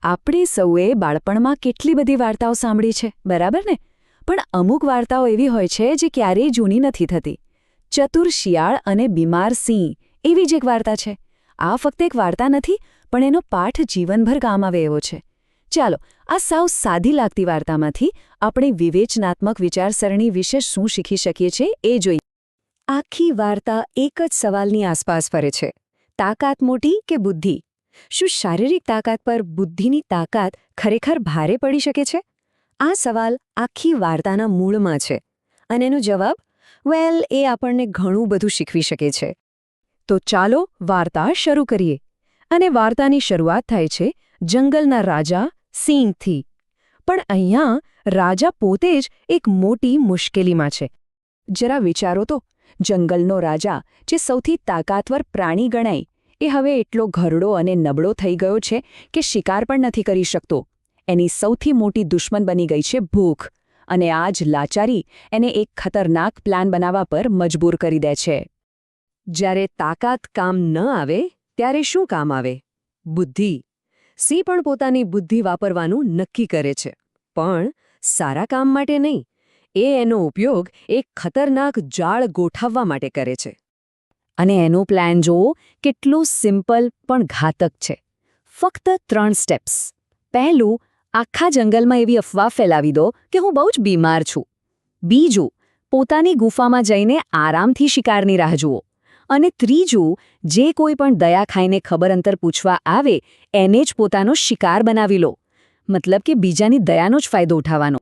આપણે સૌએ બાળપણમાં કેટલી બધી વાર્તાઓ સાંભળી છે, બરાબર ને? પણ અમુક વાર્તાઓ એવી હોય છે જે ક્યારેય જૂની નથી થતી. ચતુર શિયાળ અને બીમાર સિંહ એવી જ એક વાર્તા છે. આ ફક્ત એક વાર્તા નથી, પણ એનો પાઠ જીવનભર કામ આવે એવો છે. ચાલો, આ સાવ સાદી લાગતી વાર્તામાંથી આપણે વિવેચનાત્મક વિચારસરણી વિશે શું શીખી શકીએ છીએ એ જોઈએ. આખી વાર્તા એક જ સવાલની આસપાસ ફરે છે: તાકાત મોટી કે બુદ્ધિ? શું શારીરિક તાકાત પર બુદ્ધિની તાકાત ખરેખર ભારે પડી શકે છે? આ સવાલ આખી વાર્તાના મૂળમાં છે. અને એનો જવાબ, એ આપણને ઘણું બધું શીખવી શકે છે. તો ચાલો વાર્તા શરૂ કરીએ. અને વાર્તાની શરૂઆત થાય છે જંગલના રાજા સિંહથી. પણ અહીંયા રાજા પોતે જ એક મોટી મુશ્કેલીમાં છે. જરા વિચારો તો, જંગલનો રાજા, જે સૌથી તાકાતવર પ્રાણી ગણાય, એ હવે એટલો ઘરડો અને નબળો થઈ ગયો છે કે શિકાર પણ નથી કરી શકતો. એની સૌથી મોટી દુશ્મન બની ગઈ છે ભૂખ, અને આ જ લાચારી એને એક ખતરનાક પ્લાન બનાવવા પર મજબૂર કરી દે છે. જ્યારે તાકાત કામ ન આવે ત્યારે શું કામ આવે? બુદ્ધિ. સિંહ પણ પોતાની બુદ્ધિ વાપરવાનું નક્કી કરે છે, પણ સારા કામ માટે નહીં. એનો ઉપયોગ એક ખતરનાક જાળ ગોઠવવા માટે કરે છે. અને એનો પ્લાન જોવો, કેટલું સિમ્પલ પણ ઘાતક છે. ફક્ત 3 સ્ટેપ્સ. પહેલું, આખા જંગલમાં એવી અફવા ફેલાવી દો કે હું બહુ જ બીમાર છું. બીજું, પોતાની ગુફામાં જઈને આરામથી શિકારની રાહ જુઓ. અને ત્રીજું, જે કોઈ પણ દયા ખાઈને ખબર અંતર પૂછવા આવે એને જ પોતાનો શિકાર બનાવી લો. મતલબ કે બીજાની દયાનો જ ફાયદો ઉઠાવવાનો.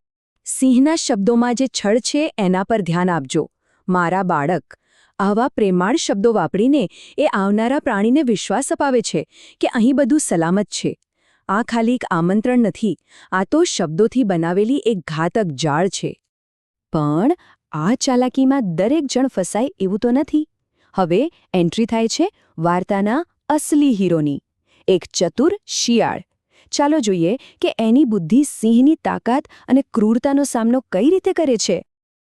સિંહના શબ્દોમાં જે છળ છે એના પર ધ્યાન આપજો. મારા બાળક. આવા પ્રેમાળ શબ્દો વાપરીને એ આવનારા પ્રાણીને વિશ્વાસ અપાવે છે કે અહીં બધું સલામત છે. આ ખાલી એક આમંત્રણ નથી, આ તો શબ્દોથી બનાવેલી એક ઘાતક જાળ છે. પણ આ ચાલાકીમાં દરેક જણ ફસાય એવું તો નથી. હવે એન્ટ્રી થાય છે વાર્તાના અસલી હીરોની, એક ચતુર શિયાળ. ચાલો જોઈએ કે એની બુદ્ધિ સિંહની તાકાત અને ક્રૂરતાનો સામનો કઈ રીતે કરે છે.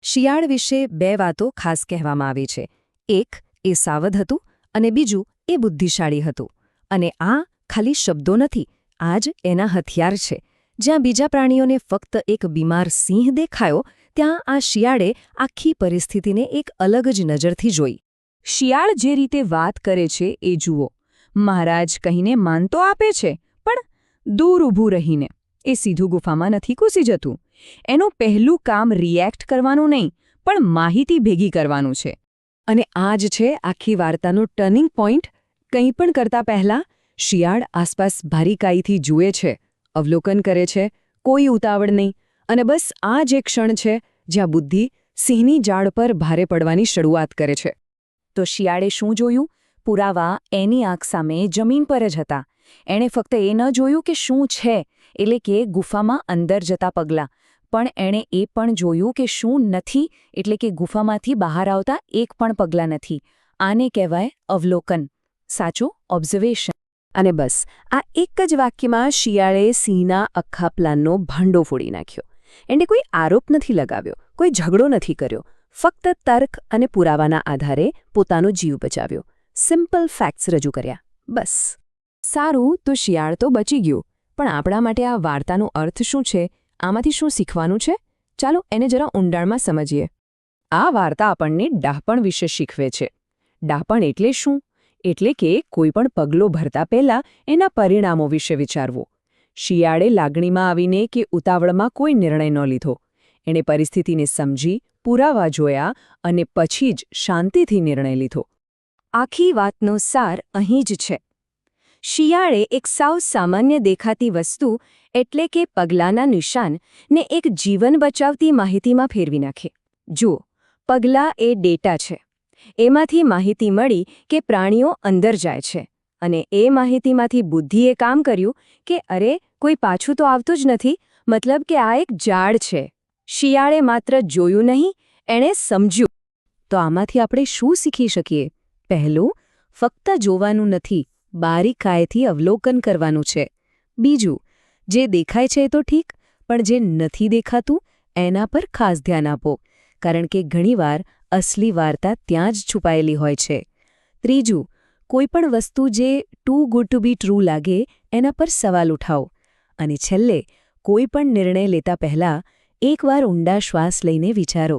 શિયાળ વિશે 2 વાતો ખાસ કહેવામાં આવી છે. એક, એ સાવધ હતું, અને બીજું, એ બુદ્ધિશાળી હતું. અને આ ખાલી શબ્દો નથી, આ જ એના હથિયાર છે. જ્યાં બીજા પ્રાણીઓને ફક્ત એક બીમાર સિંહ દેખાયો, ત્યાં આ શિયાળે આખી પરિસ્થિતિને એક અલગ જ નજરથી જોઈ. શિયાળ જે રીતે વાત કરે છે એ જુઓ. મહારાજ કહીને માન તો આપે છે, પણ દૂર ઊભું રહીને. એ સીધું ગુફામાં નથી ઘૂસી જતું. એનું પહેલું કામ રિએક્ટ કરવાનું નહીં, પણ માહિતી ભેગી કરવાનું છે. અને આ જ છે આખી વાર્તાનો ટર્નિંગ પોઈન્ટ. કંઈ પણ કરતા પહેલા શિયાળ આસપાસ બારીકાઈથી જુએ છે, અવલોકન કરે છે, કોઈ ઉતાવળ નહીં. અને બસ આ જ એક ક્ષણ છે જ્યાં બુદ્ધિ સિંહની જાળ પર ભારે પડવાની શરૂઆત કરે છે. તો શિયાળે શું જોયું? પુરાવા એની આંખ સામે જમીન પર જ હતા. એણે ફક્ત એ ન જોયું કે શું છે, એટલે કે ગુફામાં અંદર જતા પગલાં, પણ એણે એ પણ જોયું કે શું નથી, એટલે કે ગુફામાંથી બહાર આવતા એક પણ પગલાં નથી. આને કહેવાય અવલોકન, સાચું ઓબ્ઝર્વેશન. અને બસ આ એક જ વાક્યમાં શિયાળે સિંહના આખા પ્લાનનો ભંડો ફોડી નાખ્યો. એણે કોઈ આરોપ નથી લગાવ્યો, કોઈ ઝઘડો નથી કર્યો, ફક્ત તર્ક અને પુરાવાના આધારે પોતાનો જીવ બચાવ્યો. સિમ્પલ ફેક્ટ્સ રજૂ કર્યા, બસ. સારું, તો શિયાળ તો બચી ગયું, પણ આપણા માટે આ વાર્તાનો અર્થ શું છે? આમાંથી શું શીખવાનું છે? ચાલો એને જરા ઊંડાણમાં સમજીએ. આ વાર્તા આપણને ડહાપણ વિશે શીખવે છે. ડહાપણ એટલે શું? એટલે કે કોઈ પણ પગલો ભરતા પહેલા એના પરિણામો વિશે વિચારવું. શિયાળે લાગણીમાં આવીને કે ઉતાવળમાં કોઈ નિર્ણય ન લીધો. એણે પરિસ્થિતિને સમજી, પુરાવા જોયા અને પછી જ શાંતિથી નિર્ણય લીધો. આખી વાતનો સાર અહીં જ છે. શિયાળે એક સાવ સામાન્ય દેખાતી વસ્તુ, એટલે કે પગલાંના નિશાન, ને એક જીવન બચાવતી માહિતીમાં ફેરવી નાખે. જુઓ, પગલાં એ ડેટા છે. એમાંથી માહિતી મળી કે પ્રાણીઓ અંદર જાય છે, અને એ માહિતીમાંથી બુદ્ધિએ કામ કર્યું કે અરે, કોઈ પાછું તો આવતું જ નથી, મતલબ કે આ એક જાળ છે. શિયાળે માત્ર જોયું નહીં, એણે સમજ્યું. તો આમાંથી આપણે શું શીખી શકીએ? પહેલું, ફક્ત જોવાનું નથી, બારીકાઈથી અવલોકન કરવાનું છે. બીજું, જે દેખાય છે તો ઠીક, પણ જે નથી દેખાતું એના પર ખાસ ધ્યાન આપો, કારણ કે ઘણીવાર અસલી વાર્તા ત્યાં જ છુપાયેલી હોય છે. ત્રીજું, કોઈ પણ વસ્તુ જે too good to be true લાગે એના પર સવાલ ઉઠાવો. અને છેલ્લે કોઈ પણ નિર્ણય લેતા પહેલા એકવાર ઊંડા શ્વાસ લઈને વિચારો.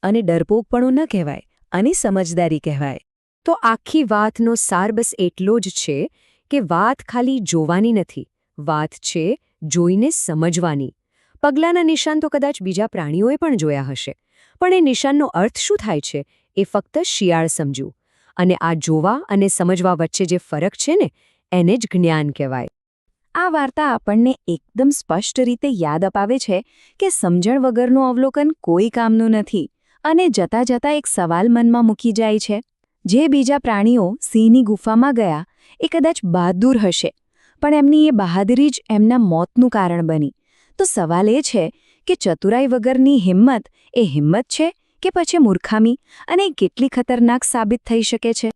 અને ડરપોકપણું ન કહેવાય, અને સમજદારી કહેવાય. તો આખી વાતનો સાર બસ એટલો જ છે કે વાત ખાલી જોવાની નથી, વાત છે જોઈને સમજવાની. પગલાંના નિશાન તો કદાચ બીજા પ્રાણીઓએ પણ જોયા હશે, પણ એ નિશાનનો અર્થ શું થાય છે એ ફક્ત શિયાળ સમજ્યું. અને આ જોવા અને સમજવા વચ્ચે જે ફરક છે ને, એને જ જ્ઞાન કહેવાય. આ વાર્તા આપણને એકદમ સ્પષ્ટ રીતે યાદ અપાવે છે કે સમજણ વગરનું અવલોકન કોઈ કામનું નથી, અને જતાં જતાં એક સવાલ મનમાં મૂકી જાય છે. જે બીજા પ્રાણીઓ સિંહની ગુફામાં ગયા એ કદાચ બહાદુર હશે, પણ એમની એ બહાદુરી જ એમના મોતનું કારણ બની. તો સવાલ એ છે કે ચતુરાઈ વગરની હિંમત એ હિંમત છે કે પછી મૂર્ખામી, અને કેટલી ખતરનાક સાબિત થઈ શકે છે.